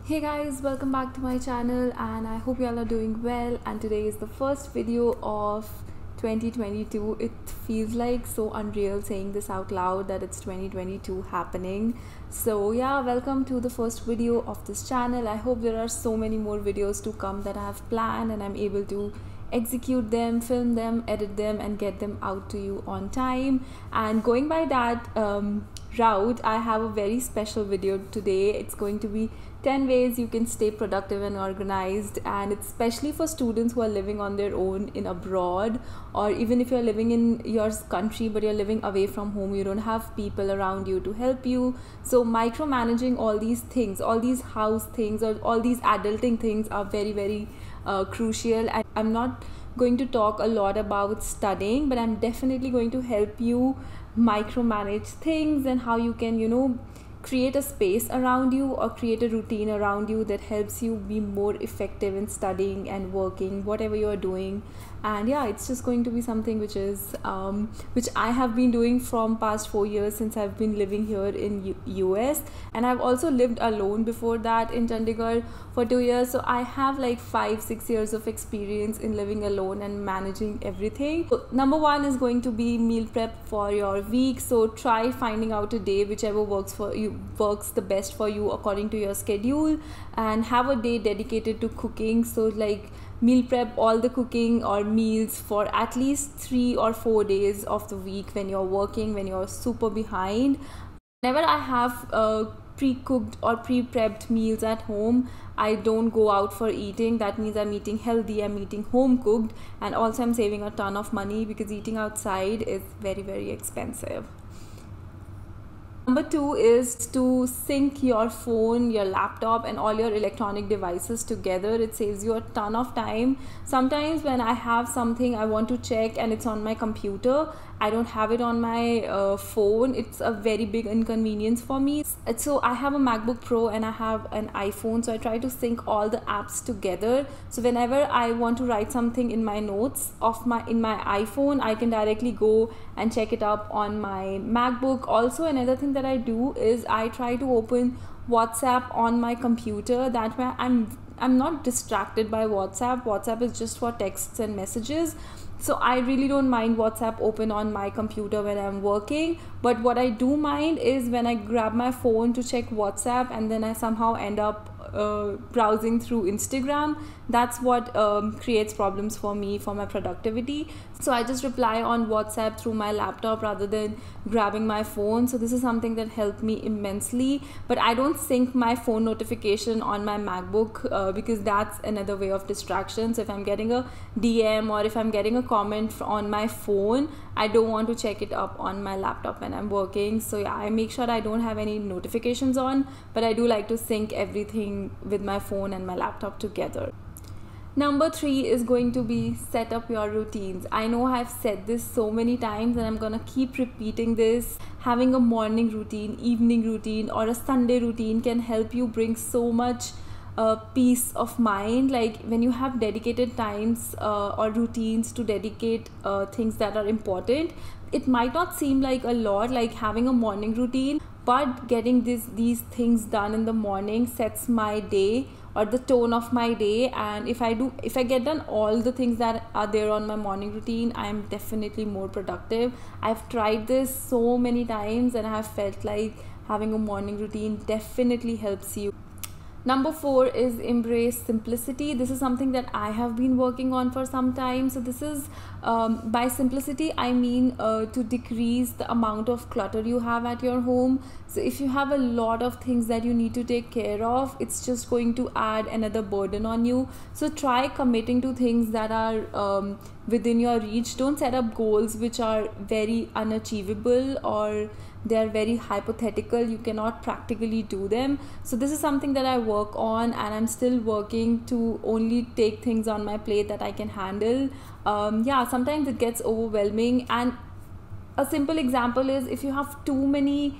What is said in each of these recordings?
Hey guys, welcome back to my channel and I hope you all are doing well. And today is the first video of 2022. It feels like so unreal saying this out loud that it's 2022 happening. So yeah, welcome to the first video of this channel. I hope there are so many more videos to come that I have planned and I'm able to execute them, film them, edit them and get them out to you on time. And going by that route, I have a very special video today. It's going to be 10 ways you can stay productive and organized, and it's especially for students who are living on their own in abroad, or even if you're living in your country but you're living away from home, you don't have people around you to help you. So micromanaging all these things, all these house things or all these adulting things are very crucial. And I'm not going to talk a lot about studying, but I'm definitely going to help you micromanage things and how you can create a space around you or create a routine around you that helps you be more effective in studying and working, whatever you're doing. And yeah, it's just going to be something which I have been doing from past 4 years since I've been living here in US, and I've also lived alone before that in Chandigarh for 2 years. So I have like 5-6 years of experience in living alone and managing everything. So number one is going to be meal prep for your week. So try finding out a day whichever works the best for you according to your schedule, and have a day dedicated to cooking. So like meal prep all the cooking or meals for at least 3 or 4 days of the week when you're working, when you're super behind. Whenever I have pre-cooked or pre-prepped meals at home, I don't go out for eating. That means I'm eating healthy, I'm eating home cooked, and also I'm saving a ton of money because eating outside is very expensive. Number two is to sync your phone, your laptop and all your electronic devices together. It saves you a ton of time. Sometimes when I have something I want to check and it's on my computer, I don't have it on my phone. It's a very big inconvenience for me. So I have a MacBook Pro and I have an iPhone, so I try to sync all the apps together. So whenever I want to write something in my notes in my iPhone, I can directly go and check it up on my MacBook. Also, another thing that I do is I try to open WhatsApp on my computer. That way I'm not distracted by WhatsApp. WhatsApp is just for texts and messages. So I really don't mind WhatsApp open on my computer when I'm working. But what I do mind is when I grab my phone to check WhatsApp and then I somehow end up browsing through Instagram. That's what creates problems for me for my productivity. So I just reply on WhatsApp through my laptop rather than grabbing my phone. So this is something that helped me immensely. But I don't sync my phone notification on my MacBook because that's another way of distraction. So if I'm getting a DM or if I'm getting a comment on my phone, I don't want to check it up on my laptop when I'm working. So yeah, I make sure I don't have any notifications on, but I do like to sync everything with my phone and my laptop together. Number 3 is going to be set up your routines. I know I've said this so many times and I'm gonna keep repeating this. Having a morning routine, evening routine or a Sunday routine can help you bring so much peace of mind. Like when you have dedicated times or routines to dedicate things that are important, it might not seem like a lot, like having a morning routine, but getting these things done in the morning sets my day or the tone of my day. And if I get done all the things that are there on my morning routine, I am definitely more productive. I've tried this so many times and I have felt like having a morning routine definitely helps you. Number 4 is embrace simplicity. This is something that I have been working on for some time. So this is by simplicity I mean to decrease the amount of clutter you have at your home. So if you have a lot of things that you need to take care of, it's just going to add another burden on you. So try committing to things that are within your reach. Don't set up goals which are very unachievable or they are very hypothetical. You cannot practically do them. So this is something that I work on, and I'm still working to only take things on my plate that I can handle. Yeah, sometimes it gets overwhelming, and a simple example is if you have too many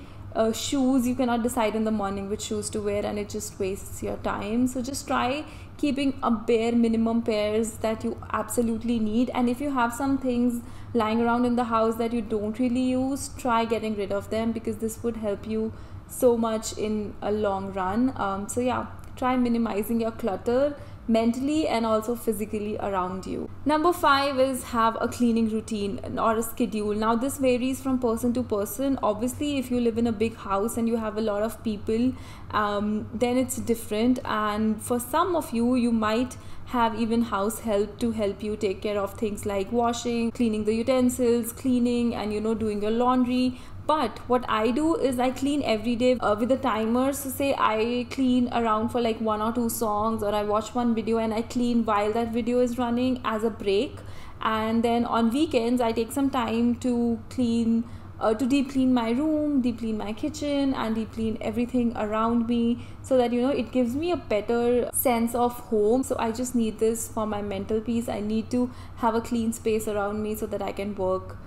shoes, you cannot decide in the morning which shoes to wear and it just wastes your time. So just try keeping a bare minimum pairs that you absolutely need, and if you have some things lying around in the house that you don't really use, try getting rid of them because this would help you so much in a long run. So yeah, try minimizing your clutter mentally and also physically around you. Number 5 is have a cleaning routine or a schedule. Now this varies from person to person. Obviously, if you live in a big house and you have a lot of people, then it's different, and for some of you, you might have even house help to help you take care of things like washing, cleaning the utensils, cleaning, and doing your laundry. But what I do is I clean every day with a timer. So say I clean around for like 1 or 2 songs, or I watch one video and I clean while that video is running as a break. And then on weekends I take some time to clean, to deep clean my room, deep clean my kitchen, and deep clean everything around me, so that it gives me a better sense of home. So I just need this for my mental peace. I need to have a clean space around me so that I can work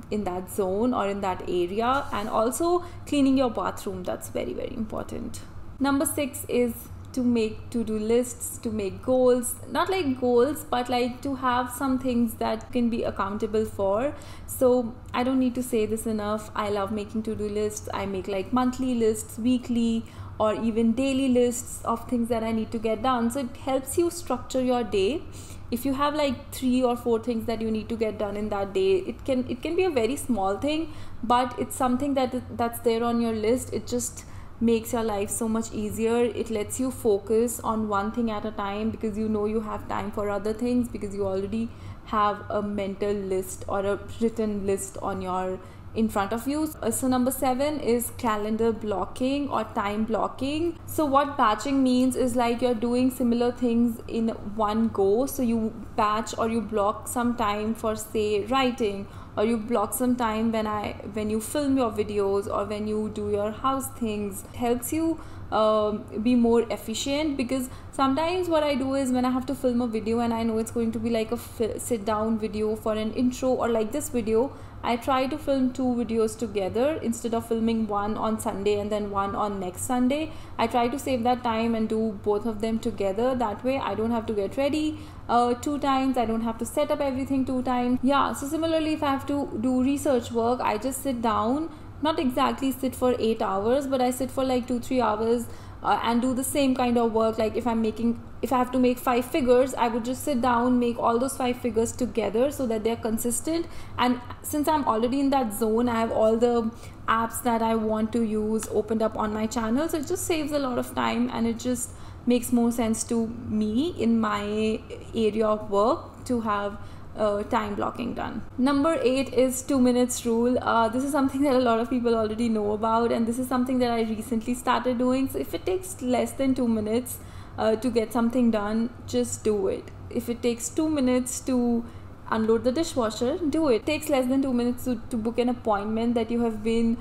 in that zone or in that area. And also cleaning your bathroom, that's very, very important. Number 6 is to make to-do lists, to make goals, not like goals, but like to have some things that can be accountable for. So I don't need to say this enough, I love making to-do lists. I make like monthly lists, weekly, or even daily lists of things that I need to get done. So it helps you structure your day. If you have like 3 or 4 things that you need to get done in that day, it can be a very small thing, but it's something that's there on your list. It just makes your life so much easier. It lets you focus on one thing at a time, because you have time for other things, because you already have a mental list or a written list in front of you. So number 7 is calendar blocking or time blocking. So what batching means is like you're doing similar things in one go. So you batch or you block some time for, say, writing, or you block some time when you film your videos or when you do your house things. It helps you be more efficient, because sometimes what I do is when I have to film a video and I know it's going to be like a sit down video for an intro, or like this video, I try to film 2 videos together instead of filming one on Sunday and then one on next Sunday. I try to save that time and do both of them together. That way I don't have to get ready 2 times, I don't have to set up everything 2 times. Yeah, so similarly, if I have to do research work, I just sit down, not exactly sit for 8 hours, but I sit for like 2-3 hours and do the same kind of work. Like if I have to make 5 figures, I would just sit down, make all those 5 figures together so that they're consistent. And since I'm already in that zone, I have all the apps that I want to use opened up on my channel, so it just saves a lot of time, and it just makes more sense to me in my area of work to have time blocking done. Number 8 is 2 minutes rule. This is something that a lot of people already know about, and this is something that I recently started doing. So if it takes less than 2 minutes to get something done, just do it. If it takes 2 minutes to unload the dishwasher, do it. It takes less than 2 minutes to book an appointment that you have been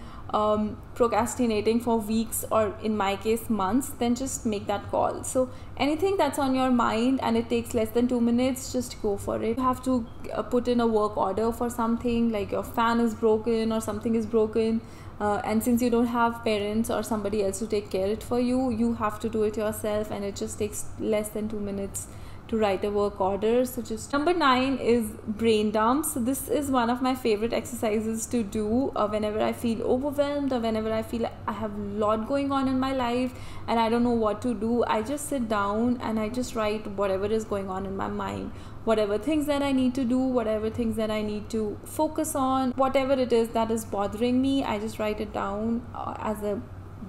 procrastinating for weeks, or in my case months, then just make that call. So anything that's on your mind and it takes less than 2 minutes, just go for it. You have to put in a work order for something, like your fan is broken or something is broken, and since you don't have parents or somebody else to take care of it for you, you have to do it yourself, and it just takes less than 2 minutes to write a work order. So just number 9 is brain dump. So this is one of my favorite exercises to do whenever I feel overwhelmed, or whenever I feel I have a lot going on in my life and I don't know what to do. I just sit down and I just write whatever is going on in my mind, whatever things that I need to do, whatever things that I need to focus on, whatever it is that is bothering me, I just write it down as a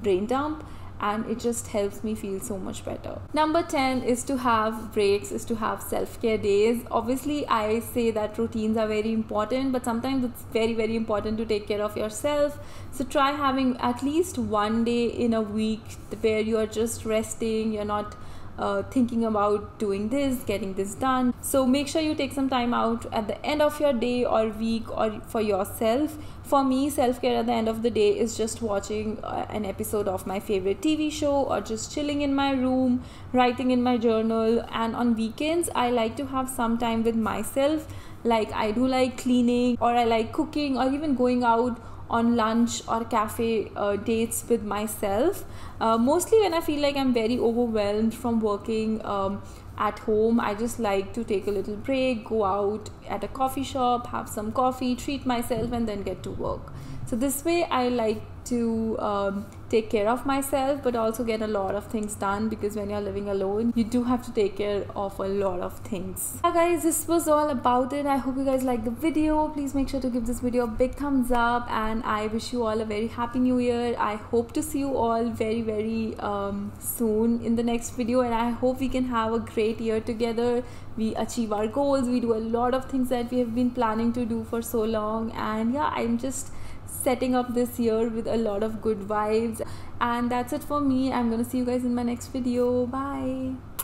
brain dump, and it just helps me feel so much better. Number 10 is to have breaks, is to have self-care days. Obviously, I say that routines are very important, but sometimes it's very, very important to take care of yourself. So try having at least one day in a week where you are just resting, you're not thinking about doing this, getting this done. So make sure you take some time out at the end of your day or week or for yourself. For me, self-care at the end of the day is just watching an episode of my favorite TV show, or just chilling in my room, writing in my journal. And on weekends, I like to have some time with myself. Like I do like cleaning, or I like cooking, or even going out on lunch or cafe dates with myself. Mostly when I feel like I'm very overwhelmed from working at home, I just like to take a little break, go out at a coffee shop, have some coffee, treat myself, and then get to work. So this way I like to take care of myself but also get a lot of things done, because when you're living alone you do have to take care of a lot of things. Yeah guys, this was all about it. I hope you guys liked the video. Please make sure to give this video a big thumbs up, and I wish you all a very happy new year. I hope to see you all very soon in the next video, and I hope we can have a great year together. We achieve our goals, we do a lot of things that we have been planning to do for so long, and yeah, I'm just setting up this year with a lot of good vibes. And that's it for me. I'm gonna see you guys in my next video. Bye.